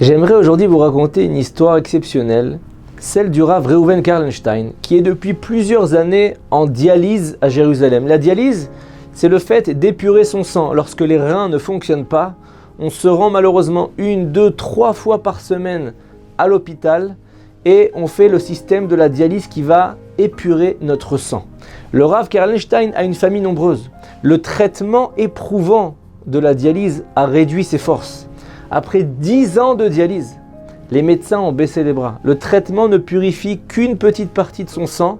J'aimerais aujourd'hui vous raconter une histoire exceptionnelle, celle du Rav Reuven Karlenstein, qui est depuis plusieurs années en dialyse à Jérusalem. La dialyse, c'est le fait d'épurer son sang. Lorsque les reins ne fonctionnent pas, on se rend malheureusement 1, 2, 3 fois par semaine à l'hôpital et on fait le système de la dialyse qui va épurer notre sang. Le Rav Karlenstein a une famille nombreuse. Le traitement éprouvant de la dialyse a réduit ses forces. Après 10 ans de dialyse, les médecins ont baissé les bras. Le traitement ne purifie qu'une petite partie de son sang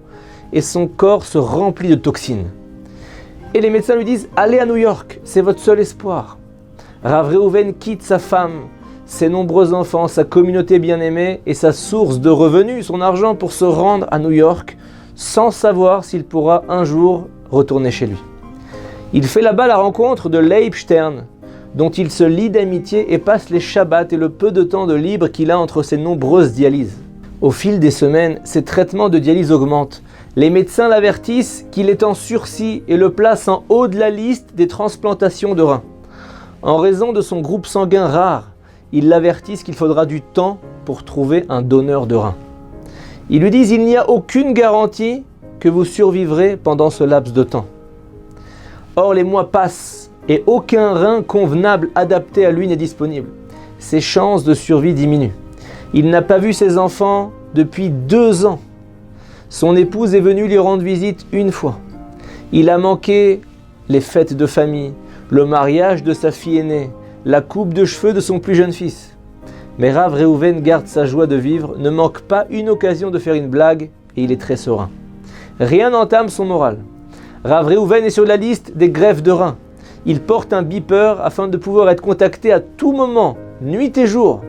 et son corps se remplit de toxines. Et les médecins lui disent « Allez à New York, c'est votre seul espoir ». Rav Reuven quitte sa femme, ses nombreux enfants, sa communauté bien-aimée et sa source de revenus, son argent, pour se rendre à New York sans savoir s'il pourra un jour retourner chez lui. Il fait là-bas la rencontre de Leib Stern, dont il se lie d'amitié et passe les Shabbats et le peu de temps de libre qu'il a entre ses nombreuses dialyses. Au fil des semaines, ses traitements de dialyse augmentent. Les médecins l'avertissent qu'il est en sursis et le placent en haut de la liste des transplantations de reins. En raison de son groupe sanguin rare, ils l'avertissent qu'il faudra du temps pour trouver un donneur de reins. Ils lui disent « Il n'y a aucune garantie que vous survivrez pendant ce laps de temps ». Or, les mois passent et aucun rein convenable adapté à lui n'est disponible. Ses chances de survie diminuent. Il n'a pas vu ses enfants depuis 2 ans. Son épouse est venue lui rendre visite 1 fois. Il a manqué les fêtes de famille, le mariage de sa fille aînée, la coupe de cheveux de son plus jeune fils. Mais Rav Reuven garde sa joie de vivre, ne manque pas une occasion de faire une blague et il est très serein. Rien n'entame son moral. Rav Reuven est sur la liste des greffes de reins. Il porte un beeper afin de pouvoir être contacté à tout moment, nuit et jour.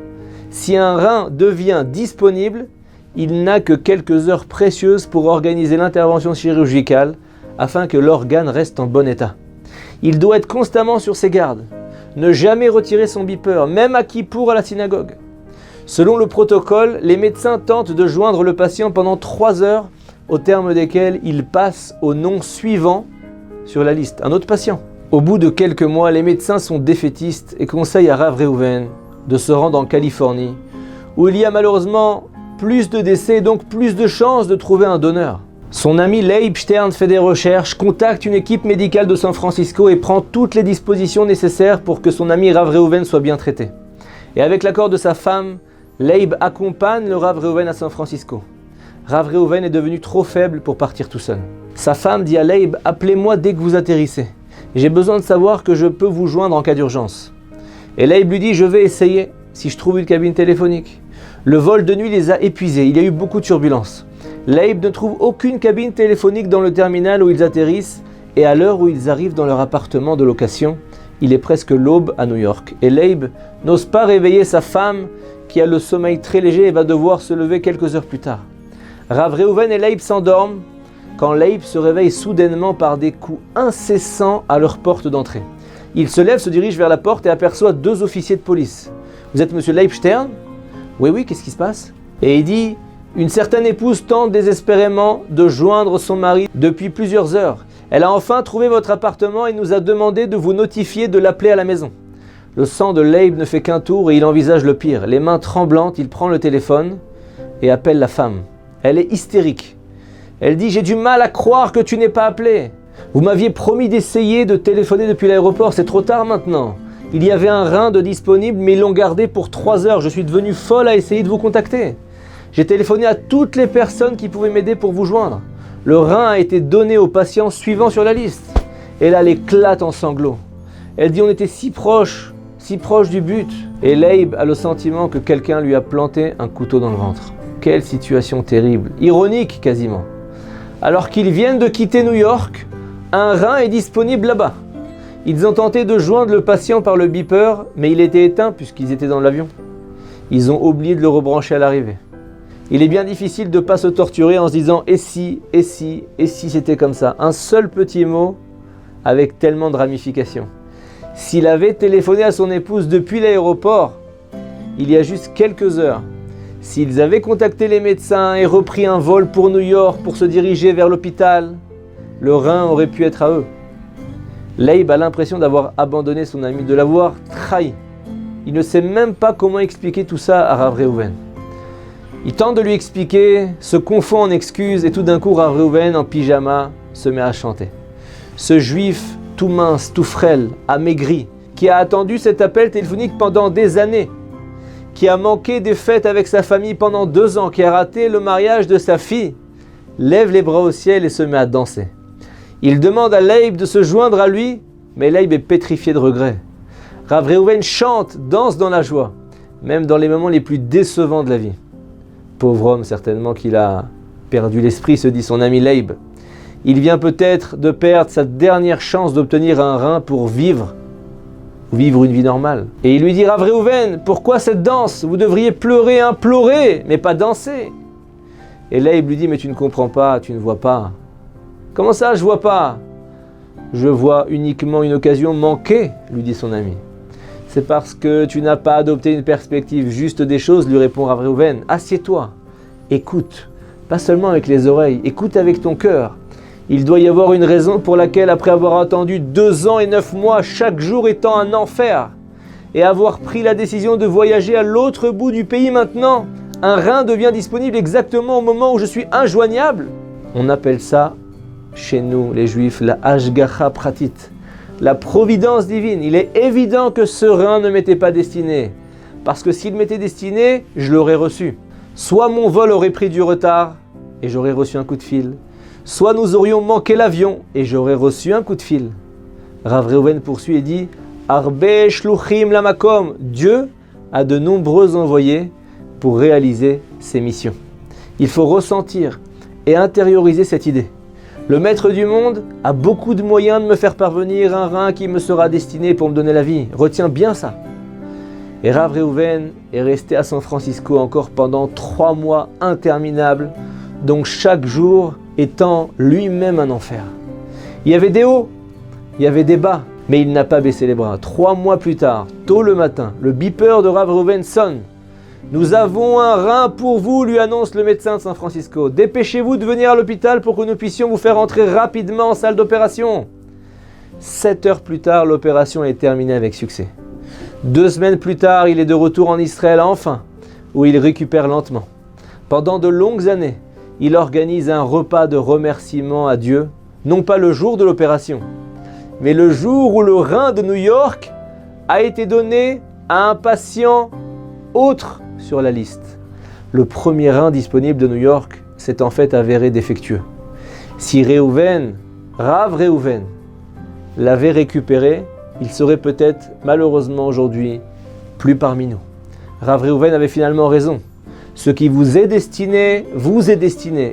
Si un rein devient disponible, il n'a que quelques heures précieuses pour organiser l'intervention chirurgicale afin que l'organe reste en bon état. Il doit être constamment sur ses gardes, ne jamais retirer son beeper, même à Kippour à la synagogue. Selon le protocole, les médecins tentent de joindre le patient pendant 3 heures, au terme desquelles il passe au nom suivant sur la liste, un autre patient. Au bout de quelques mois, les médecins sont défaitistes et conseillent à Rav Reuven de se rendre en Californie, où il y a malheureusement plus de décès et donc plus de chances de trouver un donneur. Son ami Leib Stern fait des recherches, contacte une équipe médicale de San Francisco et prend toutes les dispositions nécessaires pour que son ami Rav Reuven soit bien traité. Et avec l'accord de sa femme, Leib accompagne le Rav Reuven à San Francisco. Rav Reuven est devenu trop faible pour partir tout seul. Sa femme dit à Leib « Appelez-moi dès que vous atterrissez. J'ai besoin de savoir que je peux vous joindre en cas d'urgence. » Et Leib lui dit « Je vais essayer si je trouve une cabine téléphonique. » Le vol de nuit les a épuisés, il y a eu beaucoup de turbulences. Leib ne trouve aucune cabine téléphonique dans le terminal où ils atterrissent et à l'heure où ils arrivent dans leur appartement de location, il est presque l'aube à New York. Et Leib n'ose pas réveiller sa femme qui a le sommeil très léger et va devoir se lever quelques heures plus tard. Rav Reuven et Leib s'endorment quand Leib se réveille soudainement par des coups incessants à leur porte d'entrée. Il se lève, se dirige vers la porte et aperçoit 2 officiers de police. « Vous êtes monsieur Leib Stern ?»« Oui, qu'est-ce qui se passe ?» Et il dit « Une certaine épouse tente désespérément de joindre son mari depuis plusieurs heures. Elle a enfin trouvé votre appartement et nous a demandé de vous notifier de l'appeler à la maison. » Le sang de Leib ne fait qu'un tour et il envisage le pire. Les mains tremblantes, il prend le téléphone et appelle la femme. Elle est hystérique. Elle dit « J'ai du mal à croire que tu n'aies pas appelé. Vous m'aviez promis d'essayer de téléphoner depuis l'aéroport, c'est trop tard maintenant. Il y avait un rein de disponible, mais ils l'ont gardé pour 3 heures. Je suis devenue folle à essayer de vous contacter. J'ai téléphoné à toutes les personnes qui pouvaient m'aider pour vous joindre. Le rein a été donné au patient suivant sur la liste. » Et là, elle éclate en sanglots. Elle dit « On était si proche du but. » Et Leib a le sentiment que quelqu'un lui a planté un couteau dans le ventre. Quelle situation terrible, ironique quasiment. Alors qu'ils viennent de quitter New York, un rein est disponible là-bas. Ils ont tenté de joindre le patient par le beeper, mais il était éteint puisqu'ils étaient dans l'avion. Ils ont oublié de le rebrancher à l'arrivée. Il est bien difficile de ne pas se torturer en se disant « et si c'était comme ça ?» Un seul petit mot avec tellement de ramifications. S'il avait téléphoné à son épouse depuis l'aéroport, il y a juste quelques heures, s'ils avaient contacté les médecins et repris un vol pour New York pour se diriger vers l'hôpital, le rein aurait pu être à eux. Leib a l'impression d'avoir abandonné son ami, de l'avoir trahi. Il ne sait même pas comment expliquer tout ça à Rav Reuven. Il tente de lui expliquer, se confond en excuses et tout d'un coup Rav Reuven en pyjama se met à chanter. Ce juif tout mince, tout frêle, amaigri, qui a attendu cet appel téléphonique pendant des années, qui a manqué des fêtes avec sa famille pendant 2 ans, qui a raté le mariage de sa fille, lève les bras au ciel et se met à danser. Il demande à Leib de se joindre à lui, mais Leib est pétrifié de regret. Rav Reuven chante, danse dans la joie, même dans les moments les plus décevants de la vie. Pauvre homme, certainement qu'il a perdu l'esprit, se dit son ami Leib. Il vient peut-être de perdre sa dernière chance d'obtenir un rein pour vivre une vie normale. Et il lui dit, Rav Reuven, pourquoi cette danse? Vous devriez pleurer, implorer, mais pas danser. Et Leib lui dit, mais tu ne comprends pas, tu ne vois pas. Comment ça, je vois pas? Je vois uniquement une occasion manquée, lui dit son ami. C'est parce que tu n'as pas adopté une perspective juste des choses, lui répond Rav Reuven. Assieds-toi, écoute, pas seulement avec les oreilles, écoute avec ton cœur. Il doit y avoir une raison pour laquelle, après avoir attendu 2 ans et 9 mois, chaque jour étant un enfer, et avoir pris la décision de voyager à l'autre bout du pays maintenant, un rein devient disponible exactement au moment où je suis injoignable. On appelle ça, chez nous les juifs, la hashgacha pratit, la providence divine. Il est évident que ce rein ne m'était pas destiné, parce que s'il m'était destiné, je l'aurais reçu. Soit mon vol aurait pris du retard, et j'aurais reçu un coup de fil, soit nous aurions manqué l'avion et j'aurais reçu un coup de fil. Rav Reuven poursuit et dit, Arbe shluchim lamakom, Dieu a de nombreux envoyés pour réaliser ses missions. Il faut ressentir et intérioriser cette idée. Le maître du monde a beaucoup de moyens de me faire parvenir un rein qui me sera destiné pour me donner la vie. Retiens bien ça. Et Rav Reuven est resté à San Francisco encore pendant 3 mois interminables, donc chaque jour étant lui-même un enfer. Il y avait des hauts, il y avait des bas, mais il n'a pas baissé les bras. 3 mois plus tard, tôt le matin, le beeper de Rav Reuven sonne. Nous avons un rein pour vous, lui annonce le médecin de San Francisco. Dépêchez-vous de venir à l'hôpital pour que nous puissions vous faire entrer rapidement en salle d'opération. 7 heures plus tard, l'opération est terminée avec succès. 2 semaines plus tard, il est de retour en Israël enfin, où il récupère lentement. Pendant de longues années, il organise un repas de remerciement à Dieu, non pas le jour de l'opération, mais le jour où le rein de New York a été donné à un patient autre sur la liste. Le premier rein disponible de New York s'est en fait avéré défectueux. Si Rav Reuven, l'avait récupéré, il serait peut-être malheureusement aujourd'hui plus parmi nous. Rav Reuven avait finalement raison. Ce qui vous est destiné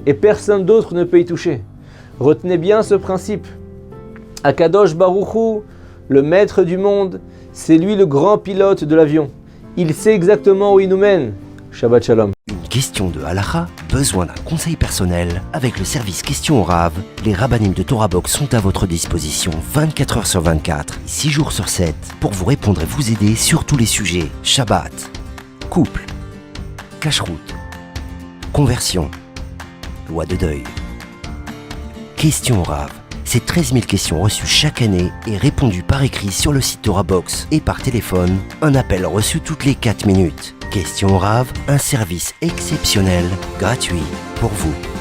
et personne d'autre ne peut y toucher. Retenez bien ce principe. Akadosh Baruch Hu, le maître du monde, c'est lui le grand pilote de l'avion. Il sait exactement où il nous mène. Shabbat Shalom. Une question de halakha, besoin d'un conseil personnel? Avec le service Question au Rav, les rabbinim de Torah Box sont à votre disposition 24 heures sur 24, 6 jours sur 7, pour vous répondre et vous aider sur tous les sujets. Shabbat, couple, cacheroute, conversion, loi de deuil. Question au Rav, c'est 13 000 questions reçues chaque année et répondues par écrit sur le site Torah Box et par téléphone, un appel reçu toutes les 4 minutes. Question au Rav, un service exceptionnel, gratuit pour vous.